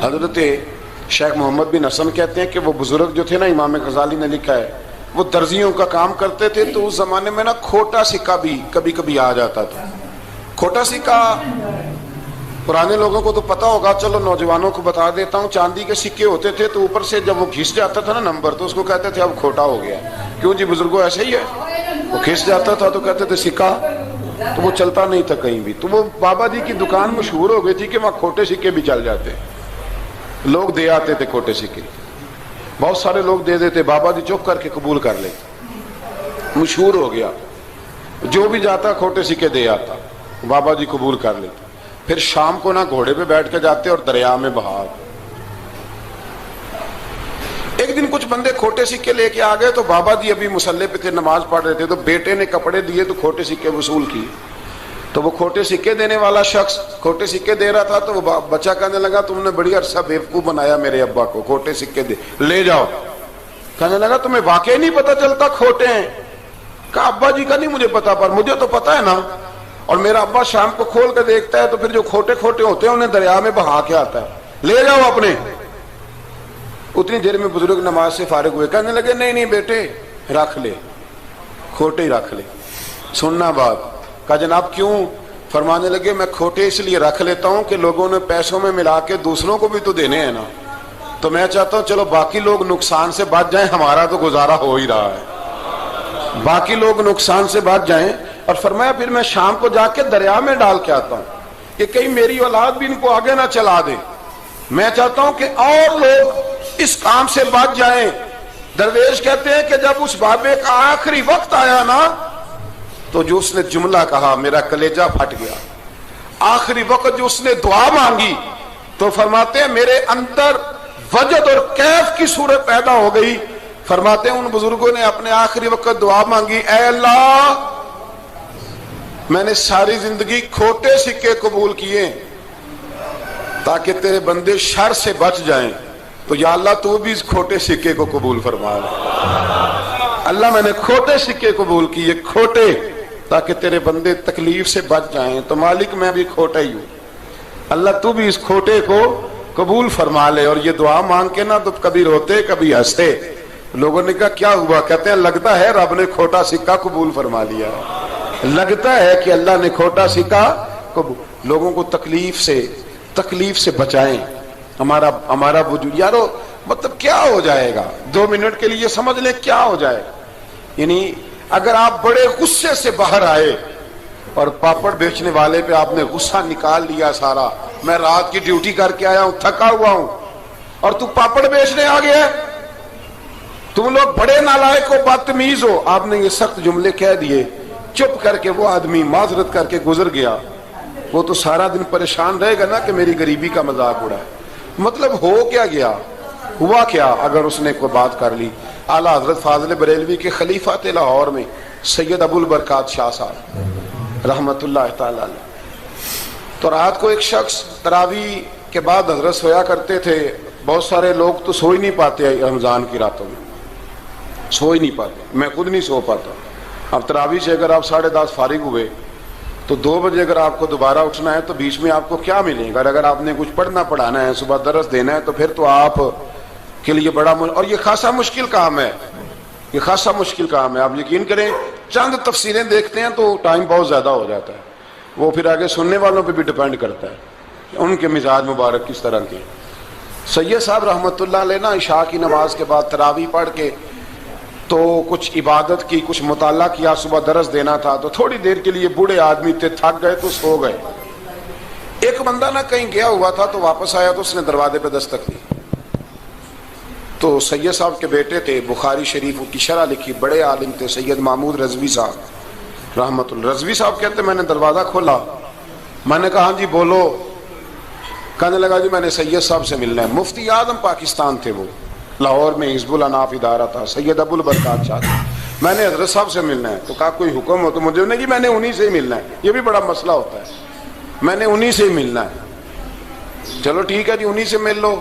حضرت شیخ محمد بن حسن کہتے ہیں کہ وہ بزرگ جو تھے نا، امام غزالی نے لکھا ہے، وہ درزیوں کا کام کرتے تھے، تو اس زمانے میں نا کھوٹا سکہ بھی کبھی کبھی آ جاتا تھا۔ کھوٹا سکہ پرانے لوگوں کو تو پتہ ہوگا، چلو نوجوانوں کو بتا دیتا ہوں، چاندی کے سکے ہوتے تھے تو اوپر سے جب وہ گھس جاتا تھا نا نمبر، تو اس کو کہتے تھے اب کھوٹا ہو گیا۔ کیوں جی بزرگوں ایسے ہی ہے، وہ گھس جاتا تھا تو کہتے تھے سکہ، تو وہ چلتا نہیں تھا کہیں بھی۔ تو وہ بابا جی کی دکان مشہور ہو گئی تھی کہ وہاں کھوٹے سکے بھی چل جاتے، لوگ دے آتے تھے کھوٹے سکے، بہت سارے لوگ دے دیتے، بابا جی چپ کر کے قبول کر لیتے، مشہور ہو گیا، جو بھی جاتا کھوٹے سکے دے آتا، بابا جی قبول کر لیتے۔ پھر شام کو نا گھوڑے پہ بیٹھ کے جاتے اور دریا میں بہا۔ ایک دن کچھ بندے کھوٹے سکے لے کے آ گئے، تو بابا جی ابھی مصلے پہ تھے، نماز پڑھ رہے تھے، تو بیٹے نے کپڑے دیے تو کھوٹے سکے وصول کیے۔ تو وہ کھوٹے سکے دینے والا شخص کھوٹے سکے دے رہا تھا، تو وہ بچہ کہنے لگا تم نے بڑی عرصہ بیوقوف بنایا میرے ابا کو، کھوٹے سکے دے لے جاؤ۔ کہنے لگا تمہیں واقعی نہیں پتا چلتا کھوٹے ہیں؟ کہا ابا جی کا نہیں مجھے پتا، پر مجھے تو پتا ہے نا، اور میرا ابا شام کو کھول کے دیکھتا ہے تو پھر جو کھوٹے کھوٹے ہوتے ہیں انہیں دریا میں بہا کے آتا ہے، لے جاؤ اپنے۔ اتنی دیر میں بزرگ نماز سے فارغ ہوئے، کہنے لگے نہیں نہیں بیٹے رکھ لے، کھوٹے ہی رکھ لے۔ سننا بات، کہا جناب کیوں؟ فرمانے لگے میں کھوٹے اس لیے رکھ لیتا ہوں کہ لوگوں نے پیسوں میں ملا کے دوسروں کو بھی تو دینے ہیں نا، تو میں چاہتا ہوں چلو باقی لوگ نقصان سے بچ جائیں، ہمارا تو گزارا ہو ہی رہا ہے، باقی لوگ نقصان سے بچ جائیں۔ اور فرمایا پھر میں شام کو جا کے دریا میں ڈال کے آتا ہوں کہ کہیں میری اولاد بھی ان کو آگے نہ چلا دے، میں چاہتا ہوں کہ اور لوگ اس کام سے بچ جائیں۔ درویش کہتے ہیں کہ جب اس بابے کا آخری وقت آیا نا، تو جو اس نے جملہ کہا میرا کلیجہ پھٹ گیا۔ آخری وقت جو اس نے دعا مانگی تو فرماتے ہیں میرے اندر وجد اور کیف کی صورت پیدا ہو گئی۔ فرماتے ہیں ان بزرگوں نے اپنے آخری وقت دعا مانگی، اے اللہ میں نے ساری زندگی کھوٹے سکے قبول کیے تاکہ تیرے بندے شر سے بچ جائیں، تو یا اللہ تو بھی اس کھوٹے سکے کو قبول فرما لے۔ اللہ میں نے کھوٹے سکے قبول کیے، کھوٹے، تاکہ تیرے بندے تکلیف سے بچ جائیں، تو مالک میں بھی کھوٹا ہی ہوں، اللہ تو بھی اس کھوٹے کو قبول فرما لے۔ اور یہ دعا مانگ کے نا تو کبھی روتے کبھی ہنستے۔ لوگوں نے کہا کیا ہوا؟ کہتے ہیں لگتا ہے رب نے کھوٹا سکہ قبول فرما لیا، لگتا ہے کہ اللہ نے کھوٹا سکہ قبول۔ لوگوں کو تکلیف سے بچائیں، ہمارا وجود یارو مطلب کیا ہو جائے گا 2 منٹ کے لیے سمجھ لیں کیا ہو جائے گا۔ یعنی اگر آپ بڑے غصے سے باہر آئے اور پاپڑ بیچنے والے پہ آپ نے غصہ نکال لیا سارا، میں رات کی ڈیوٹی کر کے آیا ہوں تھکا ہوا ہوں اور تو پاپڑ بیچنے آ گیا ہے، تم لوگ بڑے نالائق ہو بدتمیز ہو، آپ نے یہ سخت جملے کہہ دیے، چپ کر کے وہ آدمی معذرت کر کے گزر گیا، وہ تو سارا دن پریشان رہے گا نا کہ میری غریبی کا مذاق اڑا ہے۔ مطلب ہو کیا گیا، ہوا کیا اگر اس نے کوئی بات کر لی۔ اعلیٰ حضرت فاضل بریلوی کے خلیفہ تھے لاہور میں سید ابو البرکات شاہ صاحب رحمت اللہ تعالی علیہ، تو رات کو ایک شخص تراویح کے بعد حضرت سویا کرتے تھے، بہت سارے لوگ تو سو ہی نہیں پاتے رمضان کی راتوں میں، سو ہی نہیں پاتے، میں خود نہیں سو پاتا۔ اب تراویح سے اگر آپ 10:30 فارغ ہوئے تو 2 بجے اگر آپ کو دوبارہ اٹھنا ہے تو بیچ میں آپ کو کیا ملے گا؟ اگر آپ نے کچھ پڑھنا پڑھانا ہے، صبح درس دینا ہے، تو پھر تو آپ کے لیے بڑا اور یہ خاصا مشکل کام ہے، یہ خاصا مشکل کام ہے۔ آپ یقین کریں چند تفسیریں دیکھتے ہیں تو ٹائم بہت زیادہ ہو جاتا ہے، وہ پھر آگے سننے والوں پہ بھی ڈیپینڈ کرتا ہے ان کے مزاج مبارک کس طرح کے۔ سید صاحب رحمت اللہ علیہ نا عشاء کی نماز کے بعد تراویح پڑھ کے تو کچھ عبادت کی، کچھ مطالعہ کیا، صبح درس دینا تھا، تو تھوڑی دیر کے لیے بوڑھے آدمی تھے، تھک گئے تو سو گئے۔ ایک بندہ نہ کہیں گیا ہوا تھا تو واپس آیا تو اس نے دروازے پہ دستک دی، تو سید صاحب کے بیٹے تھے، بخاری شریف کی شرح لکھی، بڑے عالم تھے سید محمود رضوی صاحب رحمت اللہ۔ رضوی صاحب کہتے میں نے دروازہ کھولا، میں نے کہا ہاں جی بولو۔ کہنے لگا جی میں نے سید صاحب سے ملنا ہے۔ مفتی اعظم پاکستان تھے وہ، لاہور میں حزب الاناف ادارہ تھا، سید ابو البرکات شاہ تھے، میں نے حضرت صاحب سے ملنا ہے۔ تو کہا کوئی حکم ہو؟ تو مجھے نہیں جی میں نے انہی سے ہی ملنا ہے، یہ بھی بڑا مسئلہ ہوتا ہے، میں نے انہی سے ہی ملنا ہے۔ چلو ٹھیک ہے جی انہی سے مل لو۔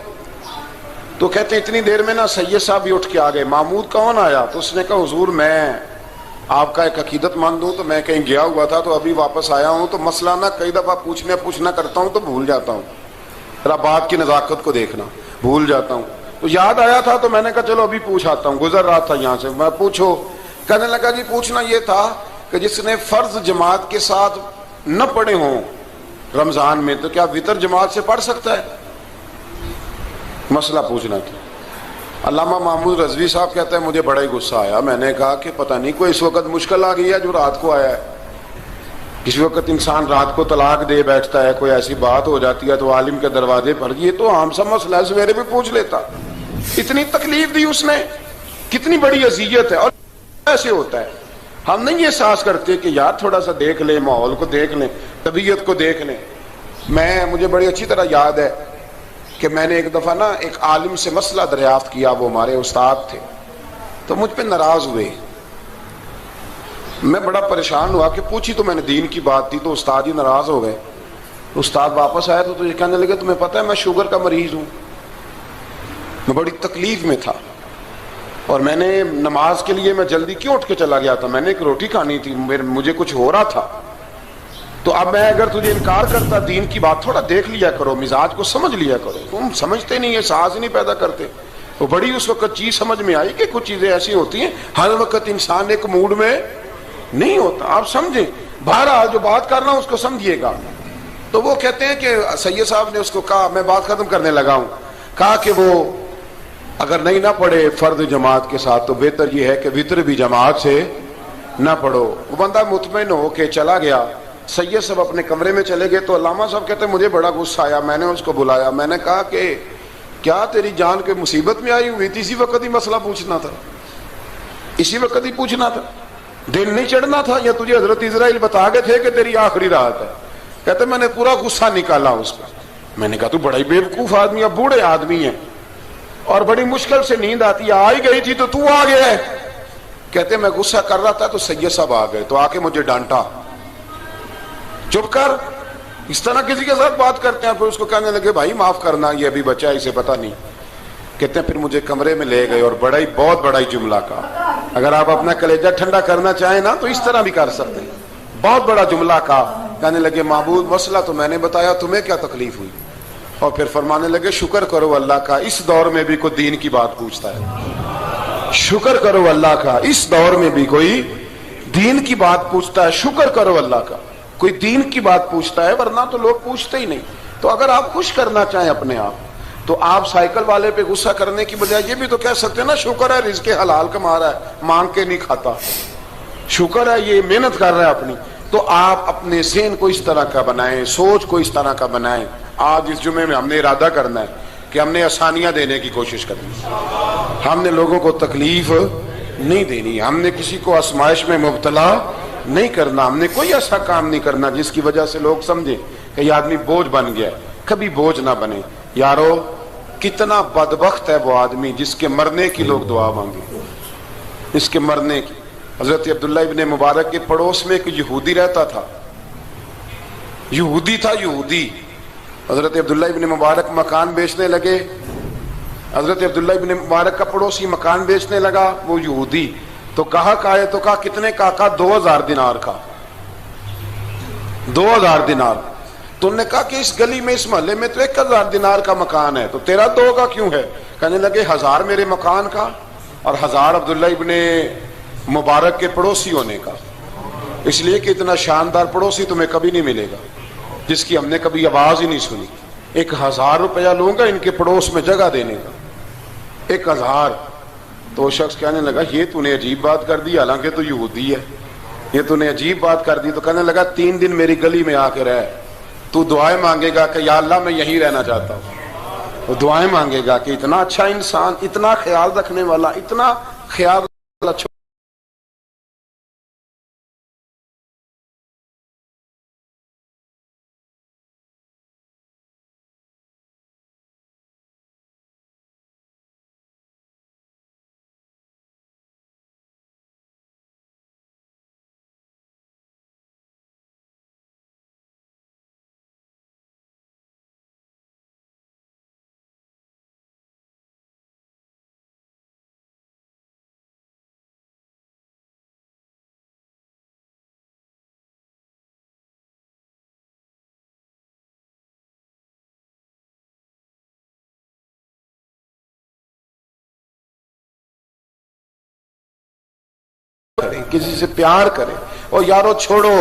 تو کہتے ہیں اتنی دیر میں نا سید صاحب بھی اٹھ کے آ گئے۔ محمود کون آیا؟ تو اس نے کہا حضور میں آپ کا ایک عقیدت مند ہوں، تو میں کہیں گیا ہوا تھا تو ابھی واپس آیا ہوں، تو مسئلہ نا کئی دفعہ پوچھنا کرتا ہوں تو بھول جاتا ہوں، ذرا بات کی نزاکت کو دیکھنا، بھول جاتا ہوں. تو یاد آیا تھا تو میں نے کہا چلو ابھی پوچھ آتا ہوں، گزر رہا تھا یہاں سے، میں پوچھو. کہنے لگا جی پوچھنا یہ تھا کہ جس نے فرض جماعت کے ساتھ نہ پڑھے ہوں رمضان میں تو کیا وطر جماعت سے پڑھ سکتا ہے؟ مسئلہ پوچھنا تھا. علامہ محمود رضوی صاحب کہتے ہیں مجھے بڑا ہی غصہ آیا. میں نے کہا کہ پتہ نہیں کوئی اس وقت مشکل آ گئی ہے جو رات کو آیا ہے. کسی وقت انسان رات کو طلاق دے بیٹھتا ہے، کوئی ایسی بات ہو جاتی ہے تو عالم کے دروازے پر، یہ تو عام سا مسئلہ ہے، سویرے بھی پوچھ لیتا. اتنی تکلیف دی اس نے، کتنی بڑی اذیت ہے. اور ایسے ہوتا ہے، ہم نہیں احساس کرتے کہ یار تھوڑا سا دیکھ لیں، ماحول کو دیکھ لیں، طبیعت کو دیکھ لیں. مجھے بڑی اچھی طرح یاد ہے کہ میں نے ایک دفعہ نا ایک عالم سے مسئلہ دریافت کیا، وہ ہمارے استاد تھے، تو مجھ پہ ناراض ہوئے. میں بڑا پریشان ہوا کہ پوچھی تو میں نے دین کی بات تھی تو استاد ہی ناراض ہو گئے. استاد واپس آیا تو یہ کہنے لگے تمہیں پتہ ہے میں شوگر کا مریض ہوں. میں بڑی تکلیف میں تھا اور میں نے نماز کے لیے میں جلدی کیوں اٹھ کے چلا گیا تھا، میں نے ایک روٹی کھانی تھی، مجھے کچھ ہو رہا تھا. تو اب میں اگر تجھے انکار کرتا، دین کی بات تھوڑا دیکھ لیا کرو، مزاج کو سمجھ لیا کرو، تم سمجھتے نہیں، احساس نہیں پیدا کرتے. وہ بڑی اس وقت چیز سمجھ میں آئی کہ کچھ چیزیں ایسی ہوتی ہیں ہر وقت انسان ایک موڈ میں نہیں ہوتا. آپ سمجھیں، بہرحال جو بات کرنا اس کو سمجھیے گا. تو وہ کہتے ہیں کہ سید صاحب نے اس کو کہا، میں بات ختم کرنے لگا ہوں، کہا کہ وہ اگر نہیں نہ پڑھے فرض جماعت کے ساتھ تو بہتر یہ ہے کہ وطر بھی جماعت سے نہ پڑھو. وہ بندہ مطمئن ہو کے چلا گیا. سید صاحب اپنے کمرے میں چلے گئے تو علامہ صاحب کہتے ہیں مجھے بڑا غصہ آیا. میں نے اس کو بلایا، میں نے کہا کہ کیا تیری جان کے مصیبت میں آئی ہوئی تھی؟ اسی وقت ہی مسئلہ پوچھنا تھا، اسی وقت ہی پوچھنا تھا، دن نہیں چڑھنا تھا، یا تجھے حضرت اسرائیل بتا گئے تھے کہ تیری آخری رات ہے؟ کہتے میں نے پورا غصہ نکالا اس پر. میں نے کہا تو بڑا ہی بیوقوف آدمی ہے، بوڑھے آدمی ہیں اور بڑی مشکل سے نیند آتی ہے، آ ہی گئی تھی تو آ گیا ہے. کہتے میں غصہ کر رہا تھا تو سید صاحب آ گئے تو آ کے مجھے ڈانٹا، چپ کر، اس طرح کسی کے ساتھ بات کرتے ہیں. پھر اس کو کہنے لگے بھائی معاف کرنا، یہ ابھی بچہ ہے، اسے پتہ نہیں. کہتے ہیں پھر مجھے کمرے میں لے گئے اور بہت بڑا ہی جملہ کہا. اگر آپ اپنا کلیجہ ٹھنڈا کرنا چاہیں نا تو اس طرح بھی کر سکتے ہیں. بہت بڑا جملہ کہا. کہنے لگے معبود مسئلہ تو میں نے بتایا، تمہیں کیا تکلیف ہوئی؟ اور پھر فرمانے لگے شکر کرو اللہ کا، اس دور میں بھی کوئی دین کی بات پوچھتا ہے. شکر کرو اللہ کا، اس دور میں بھی کوئی دین کی بات پوچھتا ہے. شکر کرو اللہ کا کوئی دین کی بات پوچھتا ہے، ورنہ تو لوگ پوچھتے ہی نہیں. تو اگر آپ خوش کرنا چاہیں اپنے آپ تو آپ سائیکل والے پہ غصہ کرنے کی بجائے یہ بھی تو کہہ سکتے ہیں نا شکر ہے رزق حلال کما رہا ہے، مانگ کے نہیں کھاتا، شکر ہے یہ محنت کر رہا ہے اپنی. تو آپ اپنے ذہن کو اس طرح کا بنائیں، سوچ کو اس طرح کا بنائیں. آج اس جمعے میں ہم نے ارادہ کرنا ہے کہ ہم نے آسانیاں دینے کی کوشش کرنی، ہم نے لوگوں کو تکلیف نہیں دینی، ہم نے کسی کو آزمائش میں مبتلا نہیں کرنا، ہم نے کوئی ایسا کام نہیں کرنا جس کی وجہ سے لوگ سمجھیں کہ یہ آدمی بوجھ بن گیا. کبھی بوجھ نہ بنے. یارو کتنا بدبخت ہے وہ آدمی جس کے مرنے کی لوگ دعا مانگے، اس کے مرنے کی. حضرت عبداللہ ابن مبارک کے پڑوس میں ایک یہودی رہتا تھا، یہودی تھا، یہودی. حضرت عبداللہ ابن مبارک مکان بیچنے لگے. حضرت عبداللہ ابن مبارک کا پڑوسی مکان بیچنے لگا، وہ یہودی. تو کہا تو کہا کتنے کا؟ 2000 دینار کا. 2000 دینار. تو انہوں نے کہا کہ اس گلی میں اس محلے میں تو 1000 دینار کا مکان ہے، تو تیرا 2 کا کیوں ہے؟ کہنے لگے 1000 میرے مکان کا اور 1000 عبداللہ ابن مبارک کے پڑوسی ہونے کا، اس لیے کہ اتنا شاندار پڑوسی تمہیں کبھی نہیں ملے گا جس کی ہم نے کبھی آواز ہی نہیں سنی. 1000 روپیہ لوں گا ان کے پڑوس میں جگہ دینے کا، 1000. تو وہ شخص کہنے لگا یہ تو نے عجیب بات کر دی، حالانکہ تو یہودی ہے، یہ تو نے عجیب بات کر دی. تو کہنے لگا 3 دن میری گلی میں آ کے رہ، تو دعائیں مانگے گا کہ یا اللہ میں یہیں رہنا چاہتا ہوں. وہ دعائیں مانگے گا کہ اتنا اچھا انسان، اتنا خیال رکھنے والا، اتنا خیال والا کریں، کسی سے پیار کریں، اور یارو چھوڑو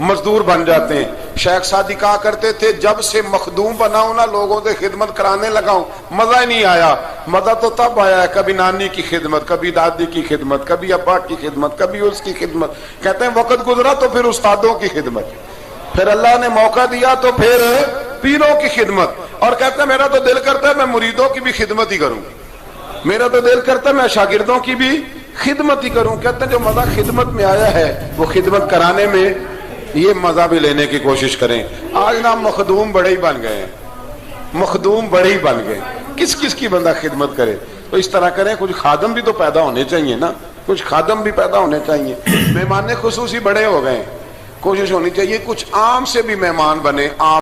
مزدور بن جاتے ہیں۔ شیخ سعدی کہا کرتے تھے جب سے مخدوم بناؤں نا لوگوں سے خدمت کرانے لگاؤں مزہ ہی نہیں آیا۔ مزہ تو تب آیا ہے کبھی نانی کی خدمت، کبھی دادی کی خدمت، کبھی ابا کی خدمت، کبھی اس کی خدمت، کہتے ہیں وقت گزرا تو پھر استادوں کی خدمت، پھر اللہ نے موقع دیا تو پھر پیروں کی خدمت، اور کہتے ہیں میرا تو دل کرتا ہے میں مریدوں کی بھی خدمت ہی کروں، میرا تو دل کرتا ہے میں شاگردوں کی بھی خدمت ہی کروں۔ کہتے ہیں جو مزہ خدمت میں آیا ہے وہ خدمت کرانے میں یہ مزہ بھی لینے کی کوشش کریں۔ آج نا مخدوم بڑے ہی بن گئے ہیں، مخدوم بڑے ہی بن گئے، کس کس کی بندہ خدمت کرے؟ تو اس طرح کریں، کچھ خادم بھی تو پیدا ہونے چاہیے نا، کچھ خادم بھی پیدا ہونے چاہیے۔ مہمان خصوصی بڑے ہو گئے، کوشش ہونی چاہیے کچھ عام سے بھی مہمان بنے، عام